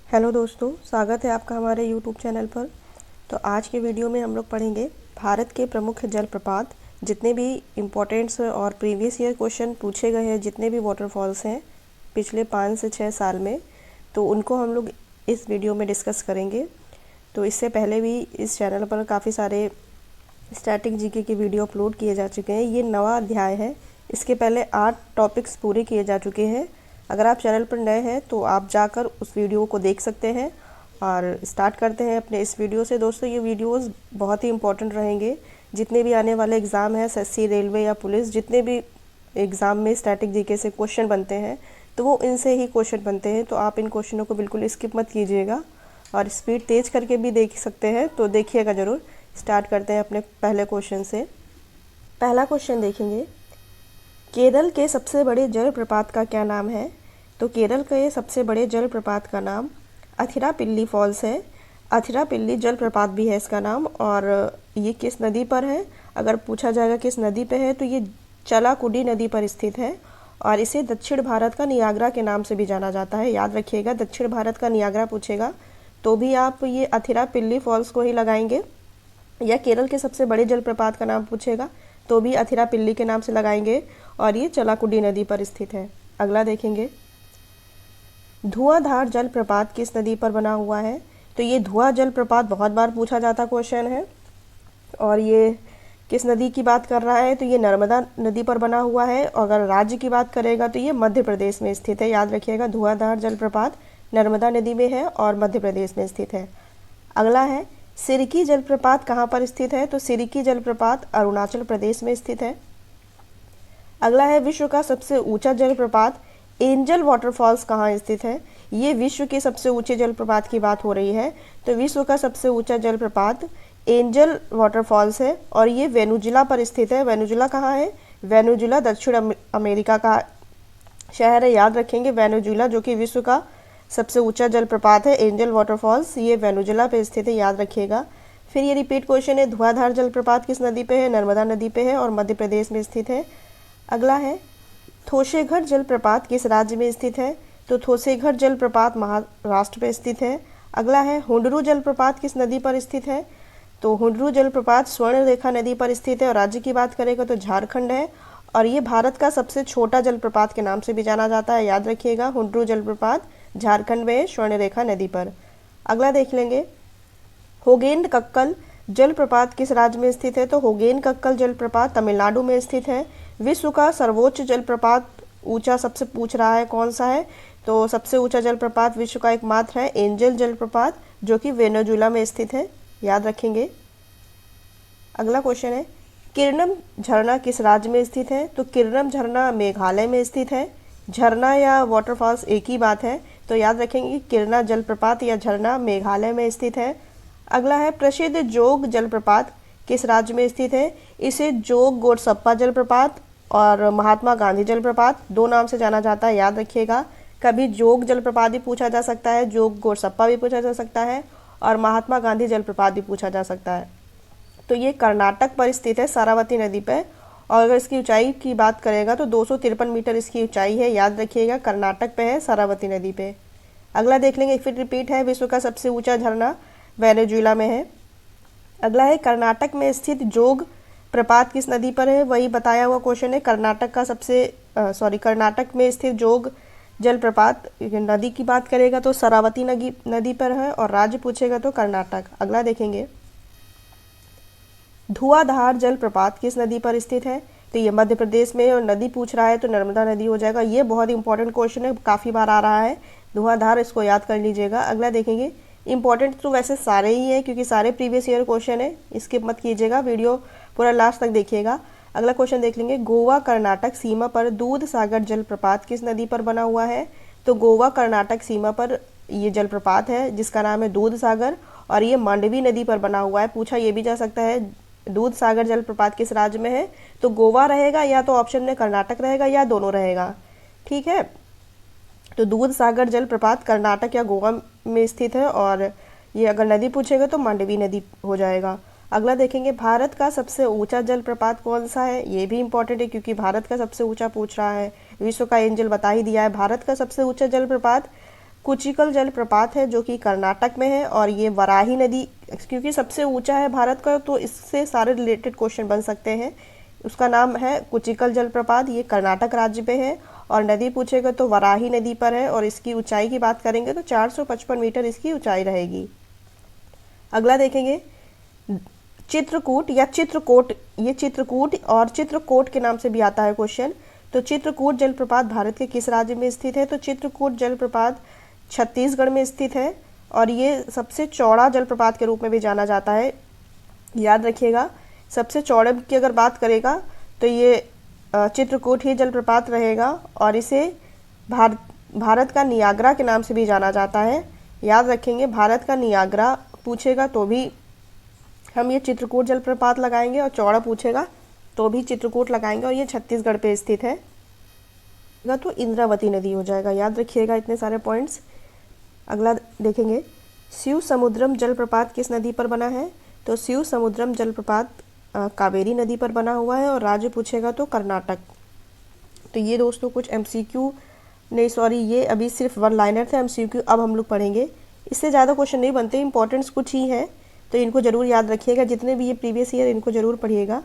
Hello दोस्तों, स्वागत है आपका हमारे यूट्यूब चैनल पर। तो आज के वीडियो में हम लोग पढ़ेंगे भारत के प्रमुख जलप्रपात। जितने भी इम्पोर्टेंट्स और प्रीवियस ईयर क्वेश्चन पूछे गए हैं, जितने भी वाटरफॉल्स हैं पिछले 5 से 6 साल में, तो उनको हम लोग इस वीडियो में डिस्कस करेंगे। तो इससे पहले भी इस चैनल पर काफ़ी सारे स्टैटिक जीके की वीडियो अपलोड किए जा चुके हैं। ये नवा अध्याय है। इसके पहले 8 टॉपिक्स पूरे किए जा चुके हैं। अगर आप चैनल पर नए हैं तो आप जाकर उस वीडियो को देख सकते हैं। और स्टार्ट करते हैं अपने इस वीडियो से। दोस्तों, ये वीडियोस बहुत ही इंपॉर्टेंट रहेंगे। जितने भी आने वाले एग्ज़ाम हैं, एसएससी, रेलवे या पुलिस, जितने भी एग्ज़ाम में स्टैटिक जीके से क्वेश्चन बनते हैं तो वो इनसे ही क्वेश्चन बनते हैं। तो आप इन क्वेश्चनों को बिल्कुल स्किप मत कीजिएगा और स्पीड तेज़ करके भी देख सकते हैं, तो देखिएगा ज़रूर। स्टार्ट करते हैं अपने पहले क्वेश्चन से। पहला क्वेश्चन देखेंगे, केरल के सबसे बड़े जलप्रपात का क्या नाम है? तो केरल के सबसे बड़े जलप्रपात का नाम अथिरापिल्ली फॉल्स है। अथिरापिल्ली जलप्रपात भी है इसका नाम। और ये किस नदी पर है? अगर पूछा जाएगा किस नदी पे है, तो ये चलाकुडी नदी पर स्थित है। और इसे दक्षिण भारत का नियाग्रा के नाम से भी जाना जाता है। याद रखिएगा, दक्षिण भारत का नियाग्रा पूछेगा तो भी आप ये अथिरापिल्ली फॉल्स को ही लगाएंगे, या केरल के सबसे बड़े जलप्रपात का नाम पूछेगा तो भी अथिरापिल्ली के नाम से लगाएंगे। और ये चलाकुडी नदी पर स्थित है। अगला देखेंगे, धुआंधार जलप्रपात किस नदी पर बना हुआ है? तो ये धुआं जलप्रपात बहुत बार पूछा जाता क्वेश्चन है। और ये किस नदी की बात कर रहा है? तो ये नर्मदा नदी पर बना हुआ है। और अगर राज्य की बात करेगा तो ये मध्य प्रदेश में स्थित है। याद रखिएगा, धुआंधार जलप्रपात नर्मदा नदी में है और मध्य प्रदेश में स्थित है। अगला है, सिरकी जलप्रपात कहाँ पर स्थित है? तो सिरकी जलप्रपात अरुणाचल प्रदेश में स्थित है। अगला है, विश्व का सबसे ऊंचा जलप्रपात एंजल वाटरफॉल्स कहाँ स्थित है? ये विश्व के सबसे ऊंचे जलप्रपात की बात हो रही है। तो विश्व का सबसे ऊंचा जलप्रपात एंजल वाटरफॉल्स है और ये वेनेजुला पर स्थित है। वेनेजुला कहाँ है? वेनेजुला दक्षिण अमेरिका का शहर है। याद रखेंगे, वेनेजुला जो कि विश्व का सबसे ऊंचा जलप्रपात है, एंजल वाटरफॉल्स, ये वेनेजुला पे स्थित है। याद रखिएगा। फिर ये रिपीट क्वेश्चन है, धुआंधार जलप्रपात किस नदी पे है? नर्मदा नदी पे है और मध्य प्रदेश में स्थित है। अगला है, थोसेघर जलप्रपात किस राज्य में स्थित है? तो थोसेघर जलप्रपात महाराष्ट्र में स्थित है। अगला है, हुंडरू जलप्रपात किस नदी पर स्थित है? तो हुंडरू जलप्रपात स्वर्णरेखा नदी पर स्थित है। और राज्य की बात करेगा तो झारखंड है। और ये भारत का सबसे छोटा जलप्रपात के नाम से भी जाना जाता है। याद रखिएगा, हुंडरू जलप्रपात झारखंड में स्वर्णरेखा नदी पर। अगला देख लेंगे, होगेन कक्कल जलप्रपात किस राज्य में स्थित है? तो होगेन कक्कल जलप्रपात तमिलनाडु में स्थित है। विश्व का सर्वोच्च जलप्रपात ऊंचा सबसे पूछ रहा है, कौन सा है? तो सबसे ऊंचा जलप्रपात विश्व का एकमात्र है एंजल जलप्रपात, जो कि वेनेजुला में स्थित है। याद रखेंगे। अगला क्वेश्चन है, किरनम झरना किस राज्य में स्थित है? तो किरनम झरना मेघालय में स्थित है। झरना या वाटरफॉल्स एक ही बात है, तो याद रखेंगे किरना जलप्रपात या झरना मेघालय में स्थित है। अगला है, प्रसिद्ध जोग जलप्रपात किस राज्य में स्थित है? इसे जोग गोरसप्पा जलप्रपात और महात्मा गांधी जलप्रपात दो नाम से जाना जाता है। याद रखिएगा, कभी जोग जलप्रपात भी पूछा जा सकता है, जोग गोरसप्पा भी पूछा जा सकता है और महात्मा गांधी जलप्रपात भी पूछा जा सकता है। तो ये कर्नाटक पर स्थित है, सारावती नदी पर। और अगर इसकी ऊंचाई की बात करेगा तो 253 मीटर इसकी ऊंचाई है। याद रखिएगा, कर्नाटक पे है, सारावती नदी पे। अगला देख लेंगे, फिर रिपीट है, विश्व का सबसे ऊंचा झरना वेनेजुला में है। अगला है, कर्नाटक में स्थित जोग प्रपात किस नदी पर है? वही बताया हुआ क्वेश्चन है। कर्नाटक में स्थित जोग जलप्रपात नदी की बात करेगा तो शरावती नदी पर है और राज्य पूछेगा तो कर्नाटक। अगला देखेंगे, धुआंधार जलप्रपात किस नदी पर स्थित है? तो ये मध्य प्रदेश में, और नदी पूछ रहा है तो नर्मदा नदी हो जाएगा। ये बहुत इंपॉर्टेंट क्वेश्चन है, काफ़ी बार आ रहा है धुआंधार, इसको याद कर लीजिएगा। अगला देखेंगे, इंपॉर्टेंट तो वैसे सारे ही हैं क्योंकि सारे प्रीवियस ईयर क्वेश्चन है, स्किप मत कीजिएगा, वीडियो पूरा लास्ट तक देखिएगा। अगला क्वेश्चन देख लेंगे, गोवा कर्नाटक सीमा पर दूध सागर जलप्रपात किस नदी पर बना हुआ है? तो गोवा कर्नाटक सीमा पर ये जलप्रपात है जिसका नाम है दूध सागर और ये मांडवी नदी पर बना हुआ है। पूछा ये भी जा सकता है, दूध सागर जलप्रपात किस राज्य में है? तो गोवा रहेगा, या तो ऑप्शन में कर्नाटक रहेगा या दोनों रहेगा। ठीक है, तो दूध सागर जलप्रपात कर्नाटक या गोवा में स्थित है और ये अगर नदी पूछेगा तो मांडवी नदी हो जाएगा। अगला देखेंगे, भारत का सबसे ऊंचा जलप्रपात कौन सा है? ये भी इंपॉर्टेंट है क्योंकि भारत का सबसे ऊंचा पूछ रहा है। विश्व का एंजल बता ही दिया है। भारत का सबसे ऊंचा जलप्रपात कुचिकल जलप्रपात है जो कि कर्नाटक में है, और ये वराही नदी, क्योंकि सबसे ऊंचा है भारत का तो इससे सारे रिलेटेड क्वेश्चन बन सकते हैं। उसका नाम है कुचिकल जलप्रपात, ये कर्नाटक राज्य पे है, और नदी पूछेगा तो वराही नदी पर है, और इसकी ऊंचाई की बात करेंगे तो 455 मीटर इसकी ऊंचाई रहेगी। अगला देखेंगे चित्रकूट या चित्रकोट, ये चित्रकूट और चित्रकोट के नाम से भी आता है क्वेश्चन। तो चित्रकूट जलप्रपात भारत के किस राज्य में स्थित है? तो चित्रकूट जलप्रपात छत्तीसगढ़ में स्थित है, और ये सबसे चौड़ा जलप्रपात के रूप में भी जाना जाता है। याद रखिएगा, सबसे चौड़े की अगर बात करेगा तो ये चित्रकूट ही जलप्रपात रहेगा, और इसे भारत का नियाग्रा के नाम से भी जाना जाता है। याद रखेंगे, भारत का नियाग्रा पूछेगा तो भी हम ये चित्रकूट जलप्रपात लगाएंगे, और चौड़ा पूछेगा तो भी चित्रकूट लगाएंगे, और ये छत्तीसगढ़ पे स्थित है। तो इंद्रावती नदी हो जाएगा। याद रखिएगा इतने सारे पॉइंट्स। अगला देखेंगे शिव समुद्रम जलप्रपात किस नदी पर बना है? तो शिव समुद्रम जलप्रपात कावेरी नदी पर बना हुआ है, और राज्य पूछेगा तो कर्नाटक। तो ये दोस्तों कुछ एमसीक्यू नहीं, सॉरी, ये अभी सिर्फ वन लाइनर थे। एमसीक्यू अब हम लोग पढ़ेंगे, इससे ज़्यादा क्वेश्चन नहीं बनते, इंपॉर्टेंट्स कुछ ही हैं, तो इनको ज़रूर याद रखिएगा। जितने भी ये प्रीवियस ईयर, इनको ज़रूर पढ़िएगा।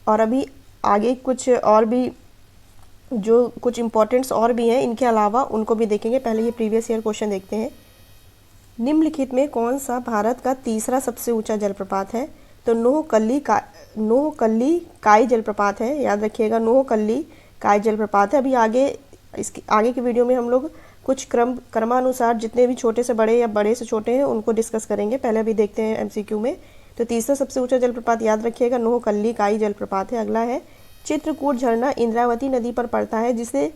और अभी आगे कुछ और भी जो कुछ इंपॉर्टेंट्स और भी हैं इनके अलावा, उनको भी देखेंगे। पहले ये प्रीवियस ईयर क्वेश्चन देखते हैं। निम्नलिखित में कौन सा भारत का तीसरा सबसे ऊंचा जलप्रपात है? तो नोहकल्ली काई जलप्रपात है। याद रखिएगा, नोहकल्ली काई जलप्रपात है। अभी आगे इसके आगे की वीडियो में हम लोग कुछ क्रमानुसार जितने भी छोटे से बड़े या बड़े से छोटे हैं उनको डिस्कस करेंगे। पहले अभी देखते हैं एमसीक्यू में। तो तीसरा सबसे ऊंचा जलप्रपात याद रखिएगा नोहकल्ली काई जलप्रपात है। अगला है चित्रकूट झरना इंद्रावती नदी पर पड़ता है, जिसे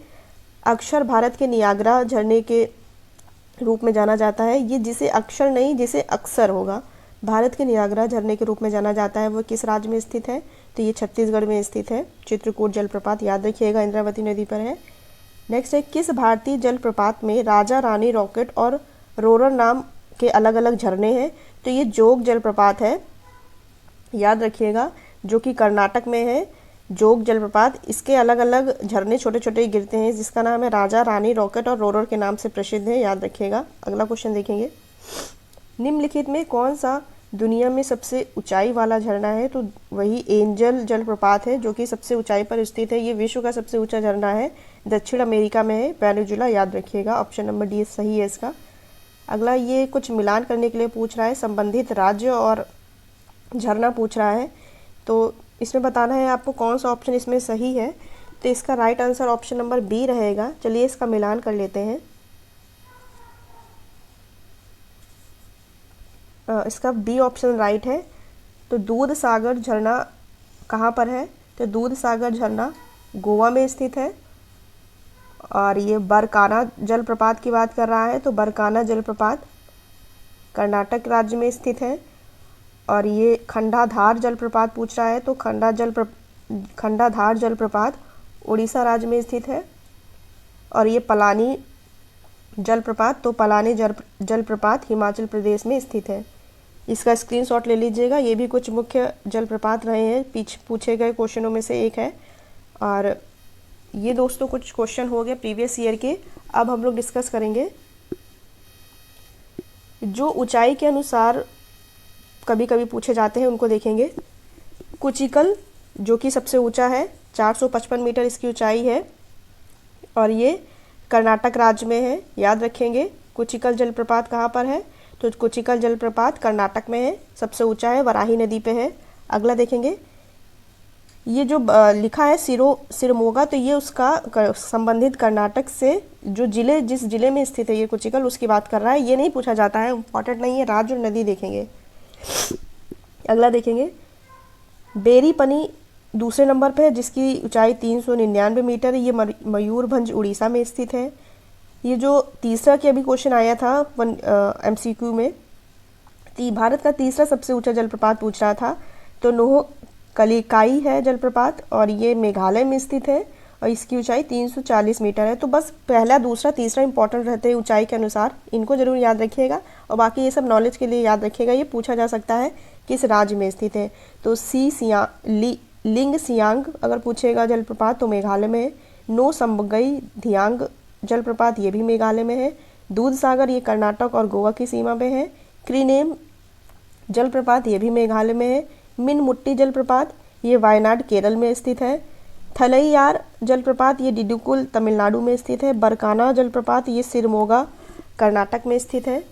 अक्षर भारत के नियाग्रा झरने के रूप में जाना जाता है। ये जिसे अक्षर नहीं, जिसे अक्सर होगा, भारत के नियाग्रा झरने के रूप में जाना जाता है। वो किस राज्य में स्थित है? तो ये छत्तीसगढ़ में स्थित है। चित्रकूट जलप्रपात याद रखिएगा इंद्रावती नदी पर है। नेक्स्ट है किस भारतीय जलप्रपात में राजा रानी रॉकेट और रोरर नाम के अलग अलग झरने हैं? तो ये जोग जलप्रपात है। याद रखिएगा, जो कि कर्नाटक में है। जोग जलप्रपात, इसके अलग अलग झरने छोटे छोटे गिरते हैं, जिसका नाम है राजा रानी रॉकेट और रोरर के नाम से प्रसिद्ध है। याद रखिएगा। अगला क्वेश्चन देखेंगे, निम्नलिखित में कौन सा दुनिया में सबसे ऊंचाई वाला झरना है? तो वही एंजल जलप्रपात है, जो कि सबसे ऊंचाई पर स्थित है। ये विश्व का सबसे ऊंचा झरना है, दक्षिण अमेरिका में है, पेनिनसुला। याद रखिएगा, ऑप्शन नंबर डी सही है इसका। अगला ये कुछ मिलान करने के लिए पूछ रहा है, संबंधित राज्य और झरना पूछ रहा है, तो इसमें बताना है आपको कौन सा ऑप्शन इसमें सही है। तो इसका right answer option number B रहेगा। चलिए इसका मिलान कर लेते हैं। इसका बी ऑप्शन राइट है। तो दूध सागर झरना कहाँ पर है? तो दूध सागर झरना गोवा में स्थित है। और ये बरकाना जलप्रपात की बात कर रहा है, तो बरकाना जलप्रपात कर्नाटक राज्य में स्थित है। और ये खंडाधार जलप्रपात पूछ रहा है, तो खंडाधार जलप्रपात उड़ीसा राज्य में स्थित है। और ये पलानी जलप्रपात, तो पलानी जलप्रपात हिमाचल प्रदेश में स्थित है। इसका स्क्रीनशॉट ले लीजिएगा। ये भी कुछ मुख्य जलप्रपात रहे हैं, पूछे गए क्वेश्चनों में से एक है। और ये दोस्तों कुछ क्वेश्चन हो गए प्रीवियस ईयर के। अब हम लोग डिस्कस करेंगे जो ऊंचाई के अनुसार कभी कभी पूछे जाते हैं, उनको देखेंगे। कुचिकल जो कि सबसे ऊंचा है, 455 मीटर इसकी ऊंचाई है, और ये कर्नाटक राज्य में है। याद रखेंगे, कुचिकल जलप्रपात कहाँ पर है? तो कुचिकल जलप्रपात कर्नाटक में है, सबसे ऊंचा है, वराही नदी पे है। अगला देखेंगे, ये जो लिखा है सिरमोगा, तो ये उसका संबंधित कर्नाटक से जो जिस जिले में स्थित है ये कुचिकल, उसकी बात कर रहा है। ये नहीं पूछा जाता है, इम्पॉर्टेंट नहीं है, राज्य और नदी देखेंगे। अगला देखेंगे, बेरीपनी दूसरे नंबर पे है, जिसकी ऊंचाई 399 मीटर है। ये मयूरभंज उड़ीसा में स्थित है। ये जो तीसरा के अभी क्वेश्चन आया था एमसीक्यू में, भारत का तीसरा सबसे ऊंचा जलप्रपात पूछ रहा था, तो नोहकलिकाई है जलप्रपात, और ये मेघालय में स्थित है, और इसकी ऊंचाई 340 मीटर है। तो बस पहला, दूसरा, तीसरा इंपॉर्टेंट रहते हैं ऊंचाई के अनुसार, इनको जरूर याद रखिएगा। और बाकी ये सब नॉलेज के लिए याद रखिएगा। ये पूछा जा सकता है किस राज्य में स्थित है? तो लिंग सियांग अगर पूछेगा जलप्रपात तो मेघालय में है। नो संबगई धियांग जलप्रपात ये भी मेघालय में है। दूध सागर ये कर्नाटक और गोवा की सीमा पे है। क्रीनेम जलप्रपात ये भी मेघालय में है। मिनमुट्टी जलप्रपात ये वायनाड केरल में स्थित है। थलैयार जलप्रपात ये डिडुकुल तमिलनाडु में स्थित है। बरकाना जलप्रपात ये सिरमोगा कर्नाटक में स्थित है।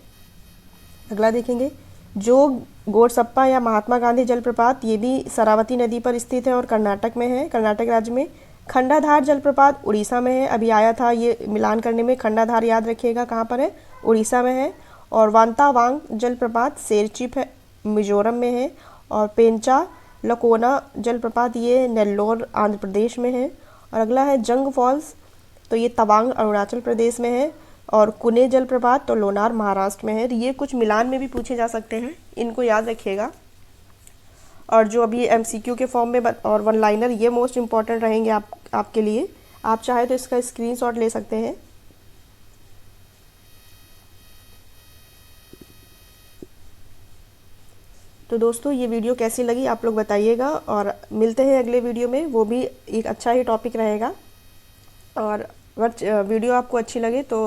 अगला देखेंगे जोग गोडसप्पा या महात्मा गांधी जलप्रपात ये भी शरावती नदी पर स्थित है और कर्नाटक में है, कर्नाटक राज्य में। खंडाधार जलप्रपात उड़ीसा में है, अभी आया था ये मिलान करने में, खंडाधार याद रखिएगा कहाँ पर है, उड़ीसा में है। और वांतावांग जलप्रपात सेरचिप है, मिजोरम में है। और पेंचा लकोना जलप्रपात ये नेल्लोर आंध्र प्रदेश में है। और अगला है जंग फॉल्स, तो ये तवांग अरुणाचल प्रदेश में है। और कुने जलप्रपात तो लोनार महाराष्ट्र में है। तो ये कुछ मिलान में भी पूछे जा सकते हैं, इनको याद रखिएगा। और जो अभी एमसीक्यू के फॉर्म में और वन लाइनर ये मोस्ट इम्पॉर्टेंट रहेंगे आपके लिए। आप चाहे तो इसका स्क्रीनशॉट ले सकते हैं। तो दोस्तों ये वीडियो कैसी लगी आप लोग बताइएगा, और मिलते हैं अगले वीडियो में, वो भी एक अच्छा ही टॉपिक रहेगा। और अगर वीडियो आपको अच्छी लगे तो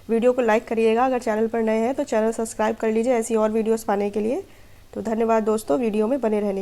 वीडियो को लाइक करिएगा, अगर चैनल पर नए हैं तो चैनल सब्सक्राइब कर लीजिए ऐसी और वीडियोस पाने के लिए। तो धन्यवाद दोस्तों वीडियो में बने रहने के लिए।